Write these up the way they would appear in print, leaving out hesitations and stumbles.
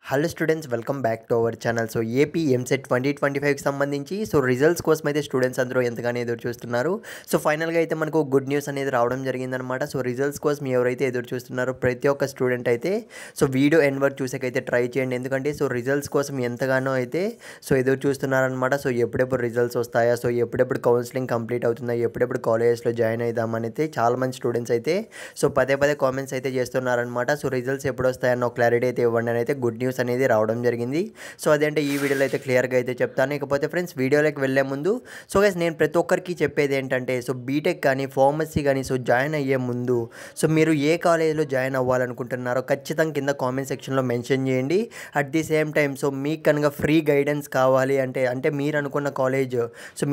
Hello students, welcome back to our channel. So AP EAMCET 2025కి సంబంధించి results కోసం అయితే స్టూడెంట్స్ అందరూ ఎంతగానో ఎదురు చూస్తున్నారు. ఫైనల్గా అయితే మనకు గుడ్ న్యూస్ అనేది రావడం జరిగిందనమాట. రిజల్ట్స్ కోసం ఎవరైతే ఎదురు చూస్తున్నారో ప్రతి ఒక్క స్టూడెంట్ అయితే వీడియో ఎండ్ వరకు చూసేకైతే ట్రై చేయండి. ఎందుకంటే రిజల్ట్స్ కోసం ఎంతగానో అయితే ఎదురు చూస్తున్నారనమాట. ఎప్పుడెప్పుడు రిజల్ట్స్ వస్తాయా, ఎప్పుడెప్పుడు కౌన్సిలింగ్ కంప్లీట్ అవుతుందా, ఎప్పుడెప్పుడు కాలేజెస్లో జాయిన్ అవుదామని అయితే చాలామంది స్టూడెంట్స్ అయితే పదే పదే కామెంట్స్ అయితే చేస్తున్నారనమాట. రిజల్ట్స్ ఎప్పుడు వస్తాయన్న క్లారిటీ అయితే ఇవ్వండి అని అయితే గుడ్ న్యూస్ అనేది రావడం జరిగింది. అదేంటే ఈ వీడియోలో అయితే క్లియర్గా అయితే చెప్తాను. ఇకపోతే ఫ్రెండ్స్, వీడియోలోకి వెళ్ళే ముందు గైస్ నేను ప్రతి ఒక్కరికి చెప్పేది ఏంటంటే బీటెక్ కానీ ఫార్మసీ కానీ జాయిన్ అయ్యే ముందు మీరు ఏ కాలేజ్లో జాయిన్ అవ్వాలనుకుంటున్నారో ఖచ్చితంగా కింద కామెంట్ సెక్షన్లో మెన్షన్ చేయండి. అట్ ది సేమ్ టైం మీకు కనుక ఫ్రీ గైడెన్స్ కావాలి అంటే మీరు అనుకున్న కాలేజ్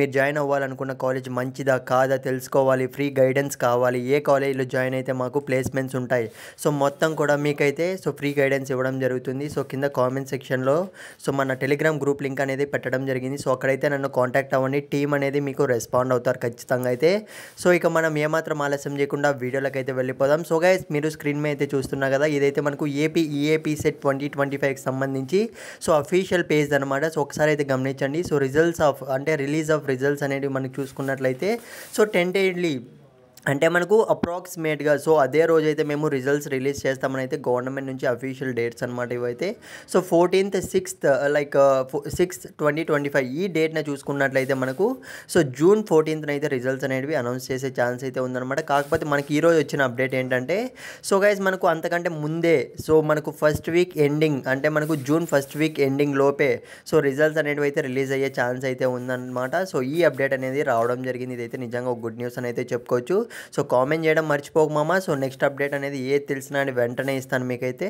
మీరు జాయిన్ అవ్వాలనుకున్న కాలేజ్ మంచిదా కాదా తెలుసుకోవాలి, ఫ్రీ గైడెన్స్ కావాలి, ఏ కాలేజ్లో జాయిన్ అయితే మాకు ప్లేస్మెంట్స్ ఉంటాయి, మొత్తం కూడా మీకైతే ఫ్రీ గైడెన్స్ ఇవ్వడం జరుగుతుంది. కింద కామెంట్ సెక్షన్లో మన టెలిగ్రామ్ గ్రూప్ లింక్ అనేది పెట్టడం జరిగింది. అక్కడైతే నన్ను కాంటాక్ట్ అవ్వండి. టీం అనేది మీకు రెస్పాండ్ అవుతారు ఖచ్చితంగా అయితే. ఇక మనం ఏమాత్రం ఆలస్యం చేయకుండా వీడియోలోకి అయితే వెళ్ళిపోదాం. గైస్, మీరు స్క్రీన్ మీద అయితే చూస్తున్నా కదా, ఇదైతే మనకు ఈఏపీ సెట్ 2025కి సంబంధించి అఫీషియల్ పేజ్ అనమాట. ఒకసారి అయితే గమనించండి. రిలీజ్ ఆఫ్ రిజల్ట్స్ అనేవి మనకి చూసుకున్నట్లయితే టెంటేడ్లీ అంటే మనకు అప్రాక్సిమేట్గా అదే రోజైతే మేము రిజల్ట్స్ రిలీజ్ చేస్తామని అయితే గవర్నమెంట్ నుంచి అఫీషియల్ డేట్స్ అనమాట ఇవైతే. 14th 6th 2025 ఈ డేట్న చూసుకున్నట్లయితే మనకు జూన్ 14th అయితే రిజల్ట్స్ అనేవి అనౌన్స్ చేసే ఛాన్స్ అయితే ఉందన్నమాట. కాకపోతే మనకి ఈరోజు వచ్చిన అప్డేట్ ఏంటంటే గైస్ మనకు అంతకంటే ముందే మనకు ఫస్ట్ వీక్ ఎండింగ్ అంటే మనకు జూన్ ఫస్ట్ వీక్ ఎండింగ్ లోపే రిజల్ట్స్ అనేవి అయితే రిలీజ్ అయ్యే ఛాన్స్ అయితే ఉందన్నమాట. ఈ అప్డేట్ అనేది రావడం జరిగింది. ఇదైతే నిజంగా ఒక గుడ్ న్యూస్ అని అయితే చెప్పుకోవచ్చు. కామెంట్ చేయడం మర్చిపోకు మామ. నెక్స్ట్ అప్డేట్ అనేది ఏది తెలిసినా అని వెంటనే ఇస్తాను మీకైతే.